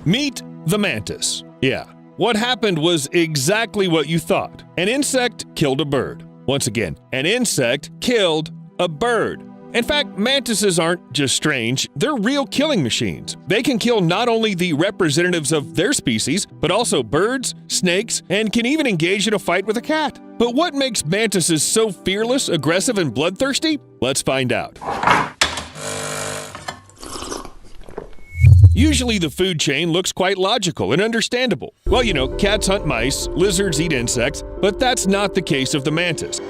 Meet the mantis. Yeah, what happened was exactly what you thought. An insect killed a bird. Once again, an insect killed a bird. In fact, mantises aren't just strange, they're real killing machines. They can kill not only the representatives of their species, but also birds, snakes, and can even engage in a fight with a cat. But what makes mantises so fearless, aggressive, and bloodthirsty? Let's find out. Usually the food chain looks quite logical and understandable. Well, you know, cats hunt mice, lizards eat insects, but that's not the case of the mantis.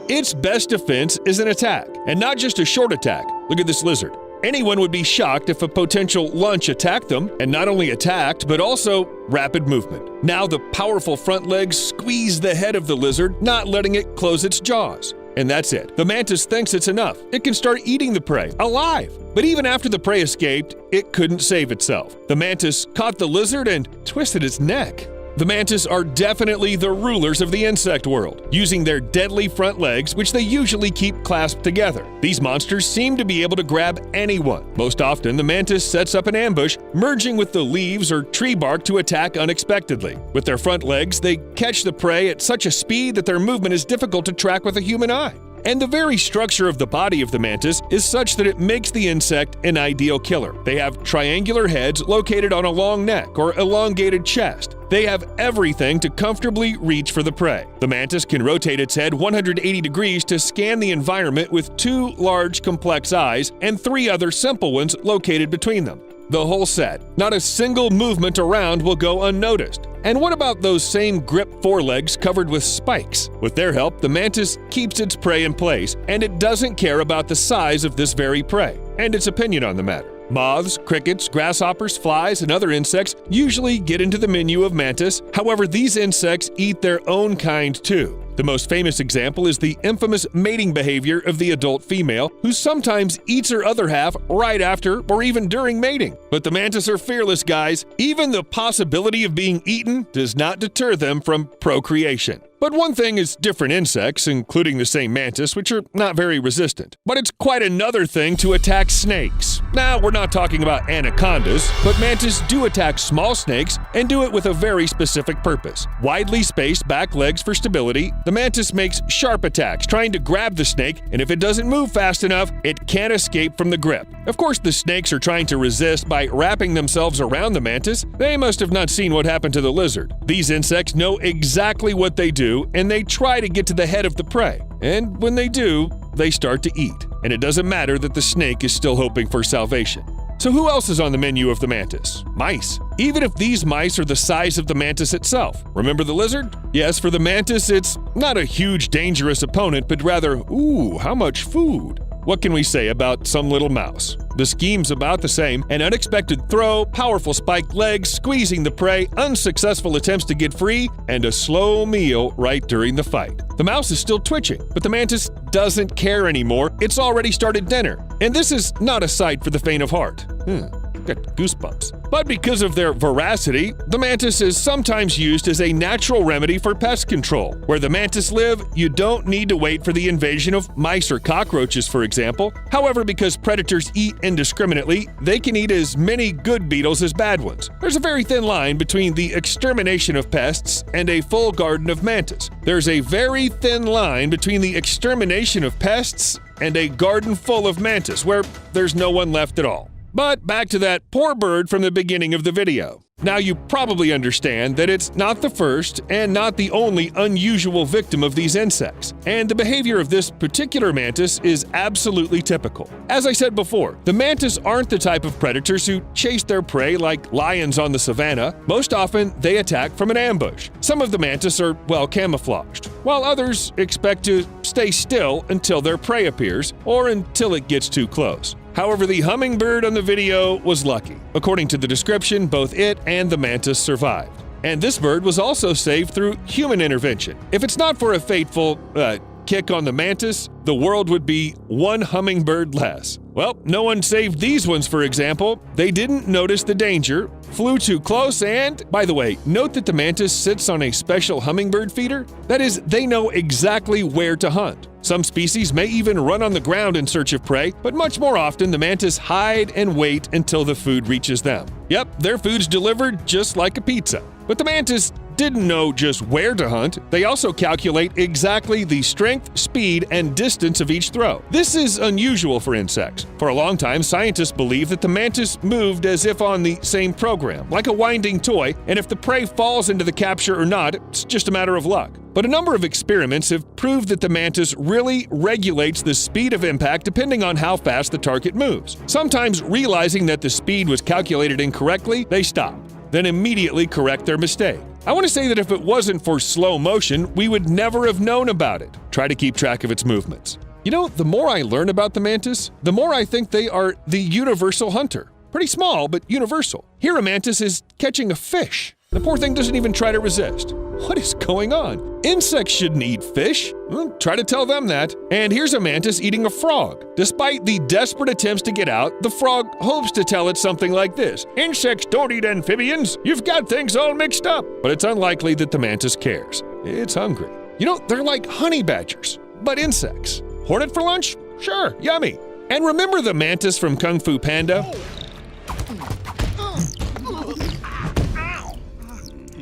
Its best defense is an attack, and not just a short attack. Look at this lizard. Anyone would be shocked if a potential lunch attacked them, and not only attacked, but also rapid movement. Now the powerful front legs squeeze the head of the lizard, not letting it close its jaws. And that's it. The mantis thinks it's enough. It can start eating the prey, alive. But even after the prey escaped, it couldn't save itself. The mantis caught the lizard and twisted its neck. The mantis are definitely the rulers of the insect world, using their deadly front legs, which they usually keep clasped together. These monsters seem to be able to grab anyone. Most often, the mantis sets up an ambush, merging with the leaves or tree bark to attack unexpectedly. With their front legs, they catch the prey at such a speed that their movement is difficult to track with a human eye. And the very structure of the body of the mantis is such that it makes the insect an ideal killer. They have triangular heads located on a long neck or elongated chest. They have everything to comfortably reach for the prey. The mantis can rotate its head 180 degrees to scan the environment with 2 large complex eyes and 3 other simple ones located between them. The whole set. Not a single movement around will go unnoticed. And what about those same grip forelegs covered with spikes? With their help, the mantis keeps its prey in place, and it doesn't care about the size of this very prey and its opinion on the matter. Moths, crickets, grasshoppers, flies, and other insects usually get into the menu of mantis. However, these insects eat their own kind too. The most famous example is the infamous mating behavior of the adult female, who sometimes eats her other half right after or even during mating. But the mantis are fearless, guys. Even the possibility of being eaten does not deter them from procreation. But one thing is different insects, including the same mantis, which are not very resistant. But it's quite another thing to attack snakes. Now, we're not talking about anacondas, but mantis do attack small snakes and do it with a very specific purpose. Widely spaced back legs for stability, the mantis makes sharp attacks, trying to grab the snake, and if it doesn't move fast enough, it can't escape from the grip. Of course, the snakes are trying to resist by wrapping themselves around the mantis. They must have not seen what happened to the lizard. These insects know exactly what they do, and they try to get to the head of the prey. And when they do, they start to eat. And it doesn't matter that the snake is still hoping for salvation. So who else is on the menu of the mantis? Mice. Even if these mice are the size of the mantis itself. Remember the lizard? Yes, for the mantis, it's not a huge, dangerous opponent, but rather, ooh, how much food? What can we say about some little mouse? The scheme's about the same: an unexpected throw, powerful spiked legs, squeezing the prey, unsuccessful attempts to get free, and a slow meal right during the fight. The mouse is still twitching, but the mantis doesn't care anymore. It's already started dinner. And this is not a sight for the faint of heart. Got goosebumps. But because of their voracity, the mantis is sometimes used as a natural remedy for pest control. Where the mantis live, you don't need to wait for the invasion of mice or cockroaches, for example. However, because predators eat indiscriminately, they can eat as many good beetles as bad ones. There's a very thin line between the extermination of pests and a full garden of mantis. There's a very thin line between the extermination of pests and a garden full of mantis, where there's no one left at all. But back to that poor bird from the beginning of the video. Now you probably understand that it's not the first and not the only unusual victim of these insects, and the behavior of this particular mantis is absolutely typical. As I said before, the mantis aren't the type of predators who chase their prey like lions on the savannah. Most often, they attack from an ambush. Some of the mantis are well camouflaged, while others expect to stay still until their prey appears or until it gets too close. However, the hummingbird on the video was lucky. According to the description, both it and the mantis survived. And this bird was also saved through human intervention. If it's not for a fateful, kick on the mantis, the world would be one hummingbird less. Well, no one saved these ones, for example. They didn't notice the danger, flew too close, and, by the way, note that the mantis sits on a special hummingbird feeder. That is, they know exactly where to hunt. Some species may even run on the ground in search of prey, but much more often the mantis hide and wait until the food reaches them. Yep, their food's delivered just like a pizza. But the mantis didn't know just where to hunt. They also calculate exactly the strength, speed, and distance of each throw. This is unusual for insects. For a long time, scientists believed that the mantis moved as if on the same program, like a winding toy, and if the prey falls into the capture or not, it's just a matter of luck. But a number of experiments have proved that the mantis really regulates the speed of impact depending on how fast the target moves. Sometimes, realizing that the speed was calculated incorrectly, they stop, then immediately correct their mistake. I want to say that if it wasn't for slow motion, we would never have known about it. Try to keep track of its movements. You know, the more I learn about the mantis, the more I think they are the universal hunter. Pretty small, but universal. Here a mantis is catching a fish. The poor thing doesn't even try to resist. What is going on? Insects shouldn't eat fish. Well, try to tell them that. And here's a mantis eating a frog. Despite the desperate attempts to get out, the frog hopes to tell it something like this: "Insects don't eat amphibians. You've got things all mixed up." But it's unlikely that the mantis cares. It's hungry. You know, they're like honey badgers, but insects. Hornet for lunch? Sure, yummy. And remember the mantis from Kung Fu Panda?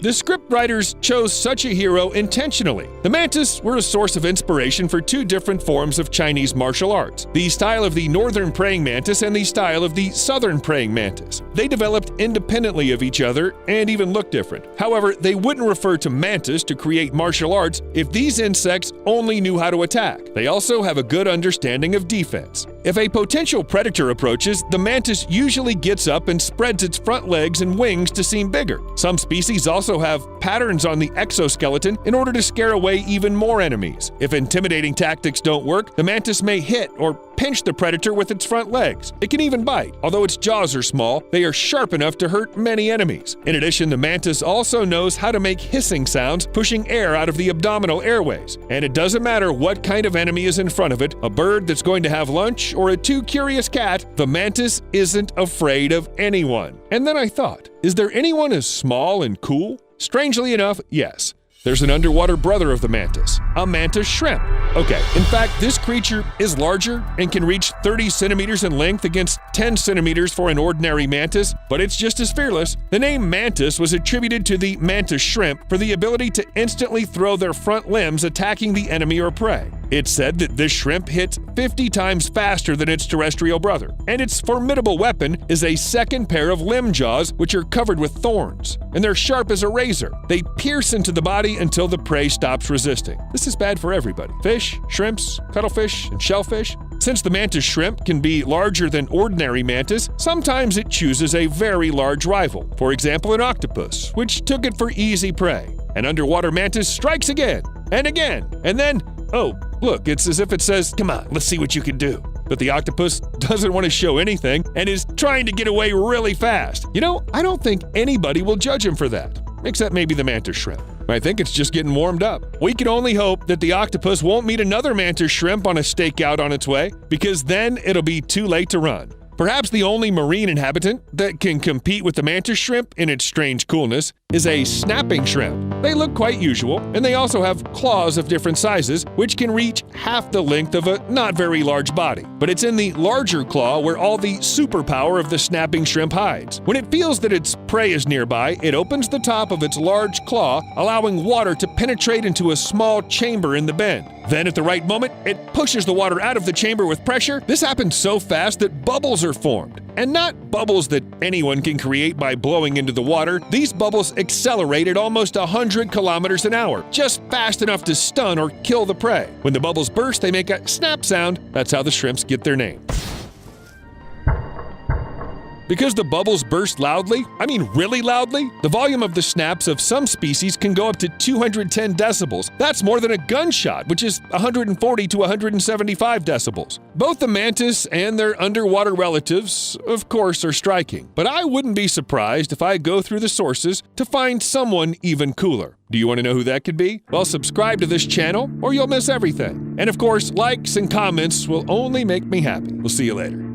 The scriptwriters chose such a hero intentionally. The mantis were a source of inspiration for two different forms of Chinese martial arts: the style of the northern praying mantis and the style of the southern praying mantis. They developed independently of each other and even looked different. However, they wouldn't refer to mantis to create martial arts if these insects only knew how to attack. They also have a good understanding of defense. If a potential predator approaches, the mantis usually gets up and spreads its front legs and wings to seem bigger. Some species also have patterns on the exoskeleton in order to scare away even more enemies. If intimidating tactics don't work, the mantis may hit or pinch the predator with its front legs. It can even bite. Although its jaws are small, they are sharp enough to hurt many enemies. In addition, the mantis also knows how to make hissing sounds, pushing air out of the abdominal airways. And it doesn't matter what kind of enemy is in front of it, a bird that's going to have lunch or a too curious cat, the mantis isn't afraid of anyone. And then I thought, is there anyone as small and cool? Strangely enough, yes. There's an underwater brother of the mantis, a mantis shrimp. Okay, in fact, this creature is larger and can reach 30 centimeters in length against 10 centimeters for an ordinary mantis, but it's just as fearless. The name mantis was attributed to the mantis shrimp for the ability to instantly throw their front limbs attacking the enemy or prey. It's said that this shrimp hits 50 times faster than its terrestrial brother, and its formidable weapon is a second pair of limb jaws which are covered with thorns, and they're sharp as a razor. They pierce into the body until the prey stops resisting. This is bad for everybody: fish, shrimps, cuttlefish, and shellfish. Since the mantis shrimp can be larger than ordinary mantis, sometimes it chooses a very large rival. For example, an octopus, which took it for easy prey. An underwater mantis strikes again, and then, oh, look, it's as if it says, "Come on, let's see what you can do." But the octopus doesn't want to show anything and is trying to get away really fast. You know, I don't think anybody will judge him for that, except maybe the mantis shrimp. I think it's just getting warmed up. We can only hope that the octopus won't meet another mantis shrimp on a stakeout on its way, because then it'll be too late to run. Perhaps the only marine inhabitant that can compete with the mantis shrimp in its strange coolness is a snapping shrimp. They look quite usual, and they also have claws of different sizes, which can reach half the length of a not very large body. But it's in the larger claw where all the superpower of the snapping shrimp hides. When it feels that its prey is nearby, it opens the top of its large claw, allowing water to penetrate into a small chamber in the bend. Then at the right moment, it pushes the water out of the chamber with pressure. This happens so fast that bubbles are formed. And not bubbles that anyone can create by blowing into the water. These bubbles accelerate at almost 100 kilometers an hour, just fast enough to stun or kill the prey. When the bubbles burst, they make a snap sound. That's how the shrimps get their name. Because the bubbles burst loudly, I mean really loudly, the volume of the snaps of some species can go up to 210 decibels. That's more than a gunshot, which is 140 to 175 decibels. Both the mantis and their underwater relatives, of course, are striking. But I wouldn't be surprised if I go through the sources to find someone even cooler. Do you want to know who that could be? Well, subscribe to this channel or you'll miss everything. And of course, likes and comments will only make me happy. We'll see you later.